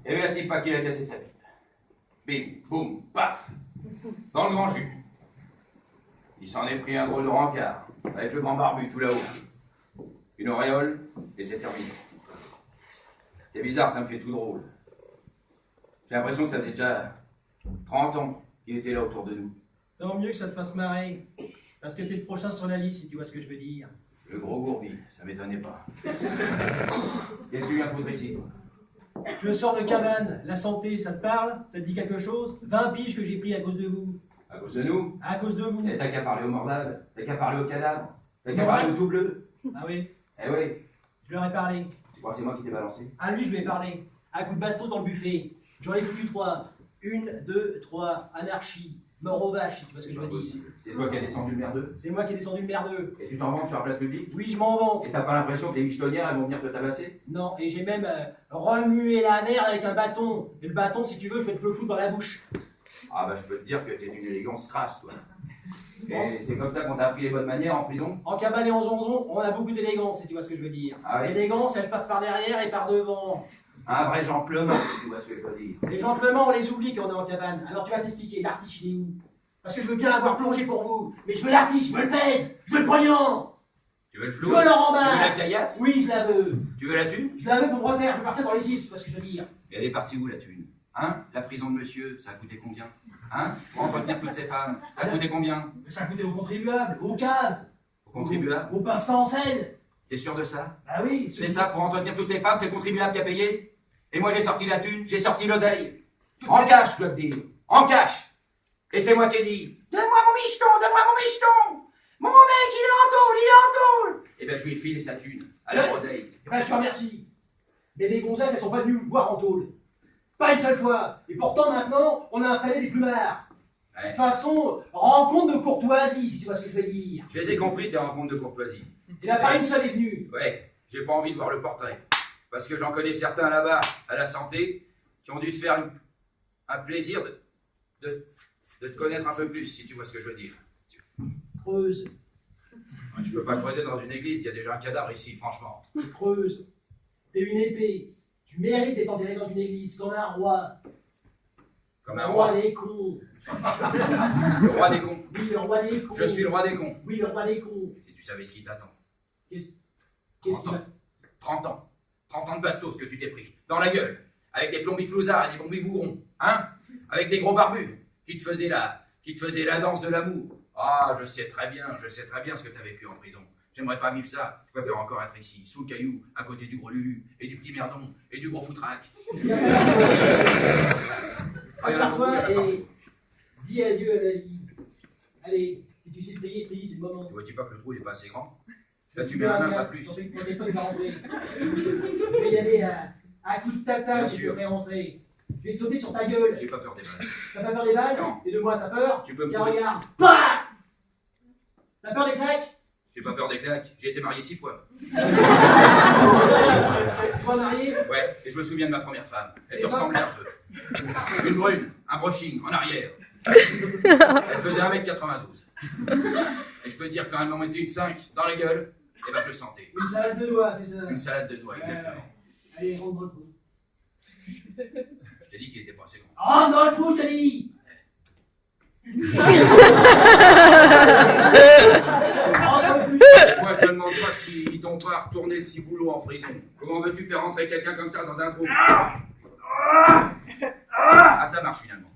Il y avait un petit pas qui a cassé sa bite. Bim, boum, paf, dans le grand jus. Il s'en est pris un drôle de rencard, avec le grand barbu tout là-haut. Une auréole, et c'est terminé. C'est bizarre, ça me fait tout drôle. J'ai l'impression que ça fait déjà 30 ans qu'il était là autour de nous. Tant mieux que ça te fasse marrer. Parce que t'es le prochain sur la liste, si tu vois ce que je veux dire. Le gros gourbi, ça m'étonnait pas. Qu'est-ce que tu viens foutre ici, toi? Je sors de cabane. La santé, ça te parle? Ça te dit quelque chose? 20 piges que j'ai pris à cause de vous. À cause de nous? À cause de vous. Et t'as qu'à parler aux mordaves, t'as qu'à parler aux cadavres, t'as qu'à parler aux tout bleus. Ah oui? Eh oui, Je leur ai parlé. tu crois que c'est moi qui t'ai balancé? À lui, je lui ai parlé. À coup de bastos dans le buffet. J'en ai foutu 3. 1, 2, 3. Anarchie. Mort aux vaches, si tu vois ce que je veux dire. C'est toi qui as descendu le merdeux? C'est moi qui ai descendu le merdeux. Et tu t'en vantes sur la place publique? Oui, je m'en vante. Et t'as pas l'impression que les michetonnières elles vont venir te tabasser? Non, et j'ai même remué la merde avec un bâton. Et le bâton, si tu veux, je vais te le foutre dans la bouche. Ah bah je peux te dire que t'es d'une élégance crasse, toi. Et c'est comme ça qu'on t'a appris les bonnes manières en prison? En cabane et en zonzon, on a beaucoup d'élégance, si tu vois ce que je veux dire. Ah oui. L'élégance, elle passe par derrière et par devant. Un vrai Jean Clement, tu vois ce que je veux dire. Les gens Clément, on les oublie quand on est en cabane. Alors tu vas t'expliquer, l'artiche, il est où? Parce que je veux bien avoir plongé pour vous. Mais je veux l'artiche, je veux le pèse, je veux le pognon. Tu veux le Je flou? veux le remballe. Tu veux la caillasse? Oui, je la veux. Tu veux la thune? Je la veux pour me refaire, je veux partir dans les îles, c'est ce que je veux dire. Et elle est partie où la thune? Hein? La prison de monsieur, ça a coûté combien? Hein? Pour entretenir toutes ces femmes, ça a coûté combien? Ça a coûté aux contribuables, aux caves, Aux contribuables? aux pains sans sel. T'es sûr de ça? Bah oui. C'est ça, pour entretenir toutes les femmes, c'est le contribuable qui a payé? Et moi j'ai sorti la thune, j'ai sorti l'oseille. En cash, je dois te dire. En cash. Et c'est moi qui ai dit, donne-moi mon micheton, donne-moi mon micheton. Mon mec, il est en tôle, il est en tôle. Et ben je lui ai filé sa thune, à la groseille. Eh ben, je te remercie. Mais les gonzesses, elles sont pas venues me voir en tôle. Pas une seule fois. Et pourtant, maintenant, on a installé des plumards. Ouais. Façon rencontre de courtoisie, si tu vois ce que je veux dire. Je les ai compris, tes rencontres de courtoisie. Et là, pas une seule est venue. Ouais, j'ai pas envie de voir le portrait. Parce que j'en connais certains là-bas, à la santé, qui ont dû se faire un plaisir de te connaître un peu plus, si tu vois ce que je veux dire. Creuse, Ouais, je peux pas creuser dans une église, il y a déjà un cadavre ici, franchement. creuse. T'es une épée. Tu mérites d'être enterré dans une église, comme un roi. Comme Le un roi roi. des cons. Le roi des cons. Oui, le roi des cons. Je suis le roi des cons. Oui, le roi des cons. Si tu savais ce qui t'attend. Qu'est-ce 30 qui ans. va... 30 ans. 30 ans de bastos que tu t'es pris. Dans la gueule. Avec des plombis flouzzards et des bombis bourrons. Hein? Avec des gros barbus. Qui te faisaient la danse de l'amour. Ah, je sais très bien ce que t'as vécu en prison. J'aimerais pas vivre ça. Je préfère encore être ici, sous le caillou, à côté du gros Lulu, et du petit merdon, et du gros foutraque. Ah, il y en a beaucoup, il y en a Prépare-toi pas. et dis adieu à la vie. Allez, si tu sais prier, prie, c'est le moment. Tu vois-tu pas que le trou il est pas assez grand? Là tu mets un nain, pas plus. On n'est pas de rentrer. Je vais y aller à coup de tata Bien que je sûr. ferai rentrer. Je vais te sauter sur ta gueule. J'ai pas peur des balles. T'as pas peur des balles? Non. Et de moi, t'as peur? Tu peux me Tiens, trouver. regarde. Bah! T'as peur des claques? J'ai pas peur des claques. J'ai été marié 6 fois. Tu vas marier? Ouais, et je me souviens de ma première femme. Elle te ressemblait un peu. Une brune, un brushing, en arrière. Elle faisait 1m92. Et je peux te dire, quand elle m'en mettait une 5 dans la gueule, et ben je le sentais. Une salade de doigts, c'est ça? Une salade de doigts, exactement. Allez, rentre dans le trou. Je t'ai dit qu'il était pas assez grand. Rentre dans le trou, je t'ai dit! Rentre dans le trou. Moi, je me demande pas s'ils t'ont pas retourné le ciboulot en prison. Comment veux-tu faire rentrer quelqu'un comme ça dans un trou? Ah, ça marche finalement.